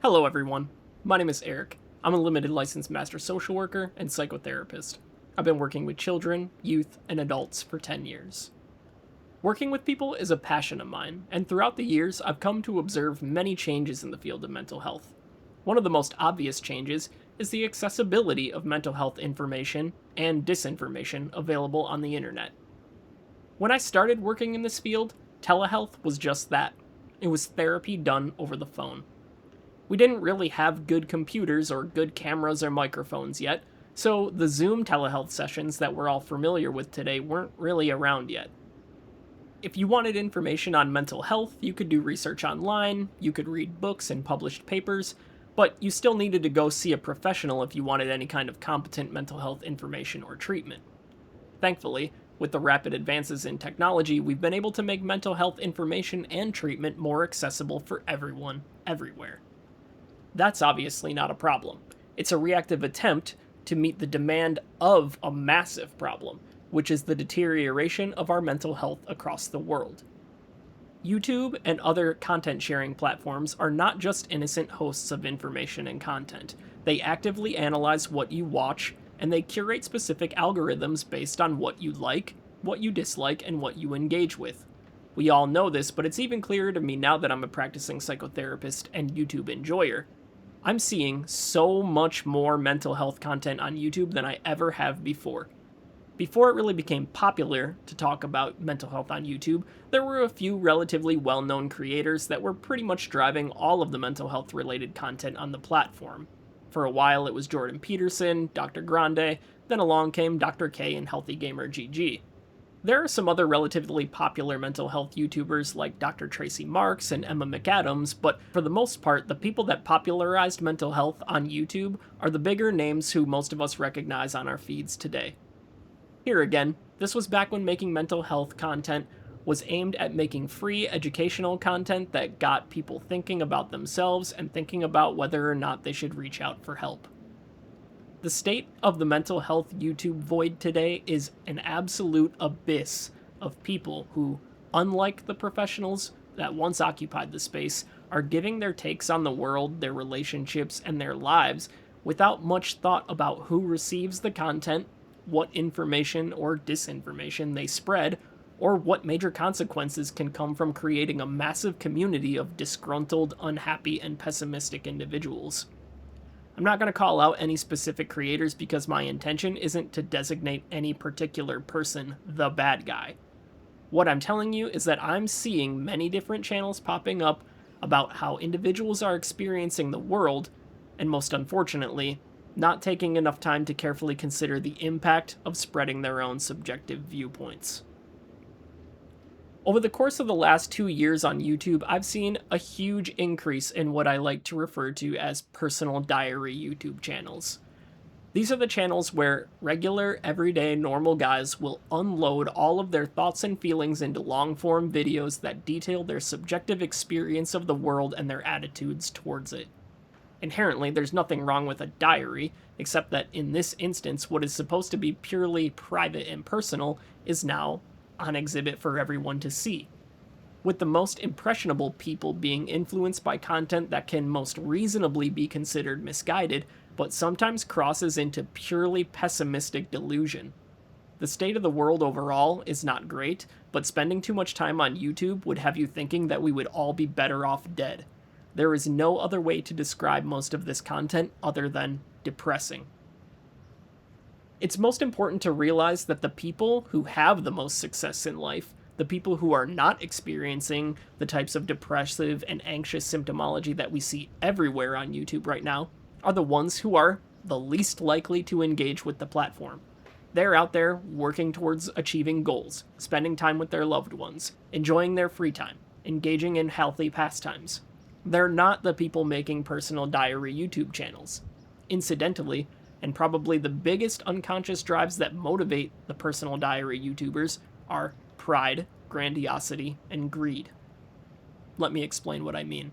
Hello everyone, my name is Eric. I'm a limited licensed master social worker and psychotherapist. I've been working with children, youth, and adults for 10 years. Working with people is a passion of mine, and throughout the years I've come to observe many changes in the field of mental health. One of the most obvious changes is the accessibility of mental health information and disinformation available on the internet. When I started working in this field, telehealth was just that. It was therapy done over the phone. We didn't really have good computers or good cameras or microphones yet, so the Zoom telehealth sessions that we're all familiar with today weren't really around yet. If you wanted information on mental health, you could do research online, you could read books and published papers, but you still needed to go see a professional if you wanted any kind of competent mental health information or treatment. Thankfully, with the rapid advances in technology, we've been able to make mental health information and treatment more accessible for everyone, everywhere. That's obviously not a problem. It's a reactive attempt to meet the demand of a massive problem, which is the deterioration of our mental health across the world. YouTube and other content sharing platforms are not just innocent hosts of information and content. They actively analyze what you watch, and they curate specific algorithms based on what you like, what you dislike, and what you engage with. We all know this, but it's even clearer to me now that I'm a practicing psychotherapist and YouTube enjoyer. I'm seeing so much more mental health content on YouTube than I ever have before. Before it really became popular to talk about mental health on YouTube, there were a few relatively well-known creators that were pretty much driving all of the mental health related content on the platform. For a while it was Jordan Peterson, Dr. Grande, then along came Dr. K and Healthy Gamer GG. There are some other relatively popular mental health YouTubers like Dr. Tracy Marks and Emma McAdams, but for the most part, the people that popularized mental health on YouTube are the bigger names who most of us recognize on our feeds today. Here again, this was back when making mental health content was aimed at making free educational content that got people thinking about themselves and thinking about whether or not they should reach out for help. The state of the mental health YouTube void today is an absolute abyss of people who, unlike the professionals that once occupied the space, are giving their takes on the world, their relationships, and their lives without much thought about who receives the content, what information or disinformation they spread, or what major consequences can come from creating a massive community of disgruntled, unhappy, and pessimistic individuals. I'm not going to call out any specific creators because my intention isn't to designate any particular person the bad guy. What I'm telling you is that I'm seeing many different channels popping up about how individuals are experiencing the world, and most unfortunately, not taking enough time to carefully consider the impact of spreading their own subjective viewpoints. Over the course of the last 2 years on YouTube, I've seen a huge increase in what I like to refer to as personal diary YouTube channels. These are the channels where regular, everyday, normal guys will unload all of their thoughts and feelings into long-form videos that detail their subjective experience of the world and their attitudes towards it. Inherently, there's nothing wrong with a diary, except that in this instance, what is supposed to be purely private and personal is now on exhibit for everyone to see. With the most impressionable people being influenced by content that can most reasonably be considered misguided, but sometimes crosses into purely pessimistic delusion. The state of the world overall is not great, but spending too much time on YouTube would have you thinking that we would all be better off dead. There is no other way to describe most of this content other than depressing. It's most important to realize that the people who have the most success in life, the people who are not experiencing the types of depressive and anxious symptomology that we see everywhere on YouTube right now, are the ones who are the least likely to engage with the platform. They're out there working towards achieving goals, spending time with their loved ones, enjoying their free time, engaging in healthy pastimes. They're not the people making personal diary YouTube channels. Incidentally, and probably the biggest unconscious drives that motivate the personal diary YouTubers are pride, grandiosity, and greed. Let me explain what I mean.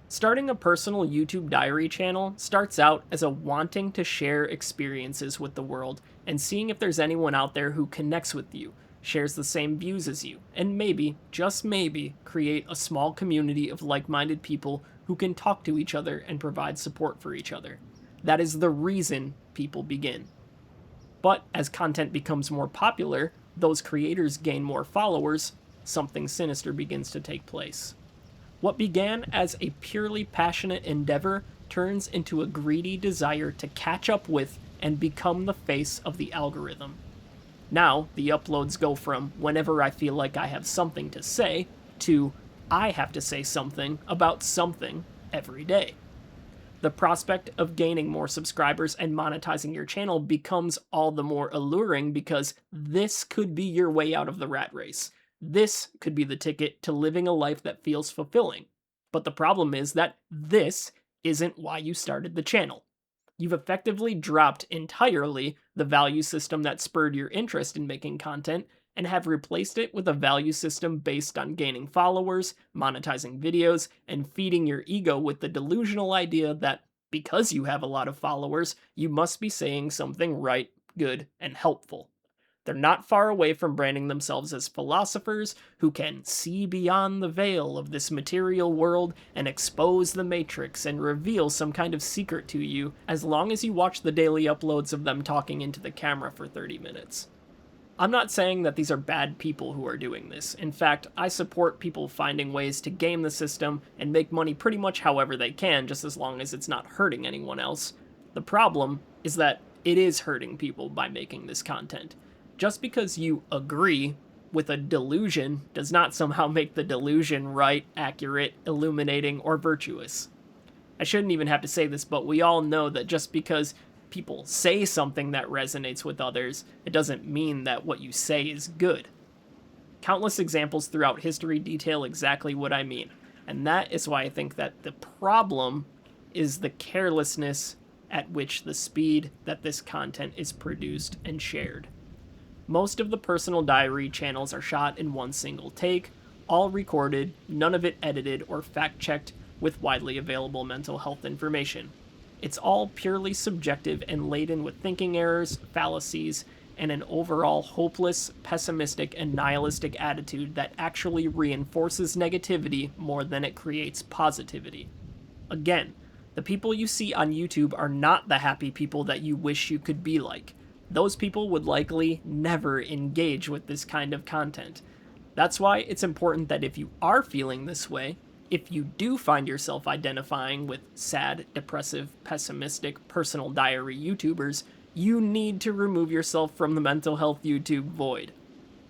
Starting a personal YouTube diary channel starts out as a wanting to share experiences with the world and seeing if there's anyone out there who connects with you, shares the same views as you, and maybe, just maybe, create a small community of like-minded people who can talk to each other and provide support for each other. That is the reason people begin. But as content becomes more popular, those creators gain more followers, something sinister begins to take place. What began as a purely passionate endeavor turns into a greedy desire to catch up with and become the face of the algorithm. Now, the uploads go from whenever I feel like I have something to say to I have to say something about something every day. The prospect of gaining more subscribers and monetizing your channel becomes all the more alluring because this could be your way out of the rat race. This could be the ticket to living a life that feels fulfilling. But the problem is that this isn't why you started the channel. You've effectively dropped entirely the value system that spurred your interest in making content and have replaced it with a value system based on gaining followers, monetizing videos, and feeding your ego with the delusional idea that because you have a lot of followers, you must be saying something right, good, and helpful. They're not far away from branding themselves as philosophers who can see beyond the veil of this material world and expose the matrix and reveal some kind of secret to you as long as you watch the daily uploads of them talking into the camera for 30 minutes. I'm not saying that these are bad people who are doing this. In fact, I support people finding ways to game the system and make money pretty much however they can, just as long as it's not hurting anyone else. The problem is that it is hurting people by making this content. Just because you agree with a delusion does not somehow make the delusion right, accurate, illuminating, or virtuous. I shouldn't even have to say this, but we all know that just because people say something that resonates with others, it doesn't mean that what you say is good. Countless examples throughout history detail exactly what I mean, and that is why I think that the problem is the carelessness at which the speed that this content is produced and shared. Most of the personal diary channels are shot in one single take, all recorded, none of it edited or fact-checked with widely available mental health information. It's all purely subjective and laden with thinking errors, fallacies, and an overall hopeless, pessimistic, and nihilistic attitude that actually reinforces negativity more than it creates positivity. Again, the people you see on YouTube are not the happy people that you wish you could be like. Those people would likely never engage with this kind of content. That's why it's important that if you are feeling this way, if you do find yourself identifying with sad, depressive, pessimistic, personal diary YouTubers, you need to remove yourself from the mental health YouTube void.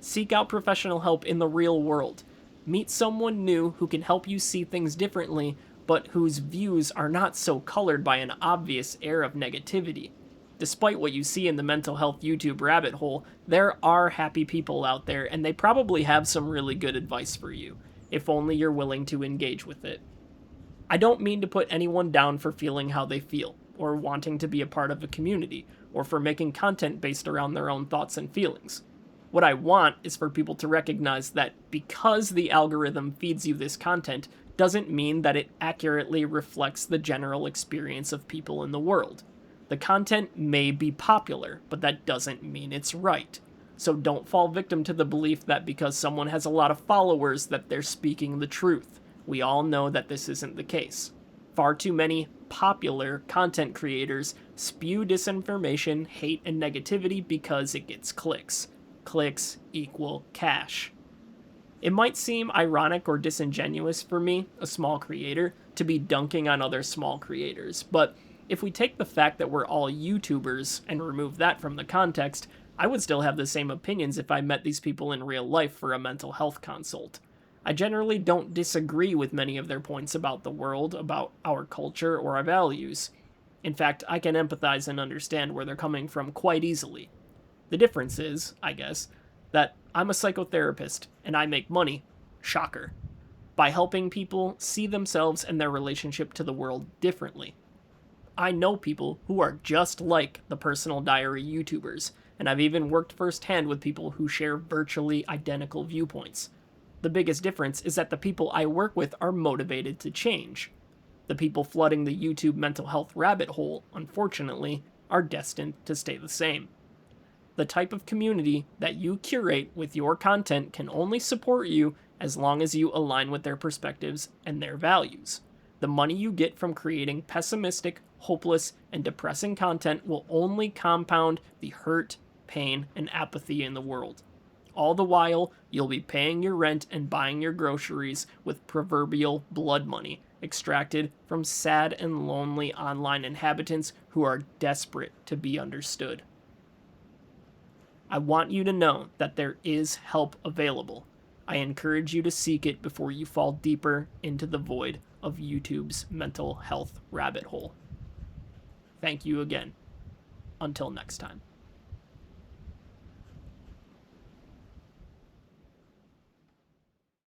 Seek out professional help in the real world. Meet someone new who can help you see things differently, but whose views are not so colored by an obvious air of negativity. Despite what you see in the mental health YouTube rabbit hole, there are happy people out there, and they probably have some really good advice for you, if only you're willing to engage with it. I don't mean to put anyone down for feeling how they feel, or wanting to be a part of a community, or for making content based around their own thoughts and feelings. What I want is for people to recognize that because the algorithm feeds you this content doesn't mean that it accurately reflects the general experience of people in the world. The content may be popular, but that doesn't mean it's right. So don't fall victim to the belief that because someone has a lot of followers that they're speaking the truth. We all know that this isn't the case. Far too many popular content creators spew disinformation, hate, and negativity because it gets clicks. Clicks equal cash. It might seem ironic or disingenuous for me, a small creator, to be dunking on other small creators, but if we take the fact that we're all YouTubers and remove that from the context, I would still have the same opinions if I met these people in real life for a mental health consult. I generally don't disagree with many of their points about the world, about our culture, or our values. In fact, I can empathize and understand where they're coming from quite easily. The difference is, I guess, that I'm a psychotherapist and I make money, shocker, by helping people see themselves and their relationship to the world differently. I know people who are just like the personal diary YouTubers, and I've even worked firsthand with people who share virtually identical viewpoints. The biggest difference is that the people I work with are motivated to change. The people flooding the YouTube mental health rabbit hole, unfortunately, are destined to stay the same. The type of community that you curate with your content can only support you as long as you align with their perspectives and their values. The money you get from creating pessimistic, hopeless, and depressing content will only compound the hurt, pain, and apathy in the world. All the while, you'll be paying your rent and buying your groceries with proverbial blood money extracted from sad and lonely online inhabitants who are desperate to be understood. I want you to know that there is help available. I encourage you to seek it before you fall deeper into the void of YouTube's mental health rabbit hole. Thank you again. Until next time.